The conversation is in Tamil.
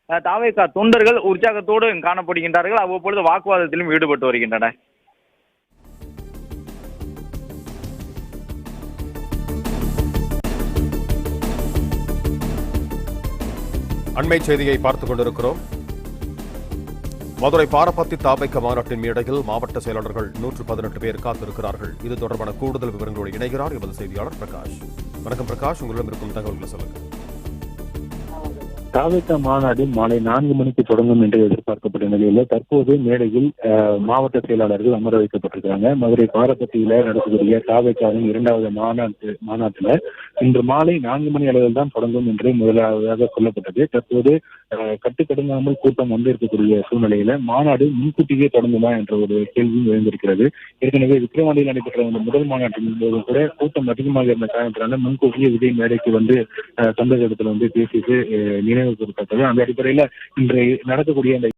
தாவேகா தொண்டர்கள் உற்சாகத்தோடு காணப்படுகின்றார்கள். அவ்வப்பொழுது வாக்குவாதத்திலும் ஈடுபட்டு வருகின்றனர். அண்மை செய்தியை பார்த்துக் கொண்டிருக்கிறோம். மதுரை பாரபத்தி தாவேகா மாநாட்டின் மேடையில் மாவட்ட செயலாளர்கள் 118 பேர் காத்திருக்கிறார்கள். இது தொடர்பான கூடுதல் விவரங்களோடு இணைகிறார் எமது செய்தியாளர் பிரகாஷ். வணக்கம் பிரகாஷ், உங்களிடம் இருக்கும் தகவல்களை சொல்லுங்கள். தாவேகா மாநாடு மாலை 4 மணிக்கு தொடங்கும் என்று எதிர்பார்க்கப்பட்ட நிலையில் தற்போது மேடையில் மாவட்ட செயலாளர்கள் அமர வைக்கப்பட்டிருக்கிறாங்க. மதுரை பாரபத்தியில நடக்கக்கூடிய தாவேகாவின் 2வது மாநாட்டில் இன்று மாலை 4 மணி அளவில் தான் தொடங்கும் என்று முதலாவதாக சொல்லப்பட்டது. தற்போது கட்டுக்கடங்காமல் கூட்டம் வந்து இருக்கக்கூடிய சூழ்நிலையில மாநாடு முன்கூட்டியே தொடங்குமா என்ற ஒரு கேள்வியும் எழுந்திருக்கிறது. ஏற்கனவே விக்கிரவாண்டியில் நடைபெற்ற இந்த முதல் மாநாட்டின் போது கூட கூட்டம் அதிகமாக இருந்த காரணத்தினால முன்கூட்டியே விஜய் மேடைக்கு வந்து தமிழகத்தில் வந்து பேசிட்டு நினைவு கூறப்பட்டது. அந்த அடிப்படையில் இன்று நடக்கக்கூடிய இந்த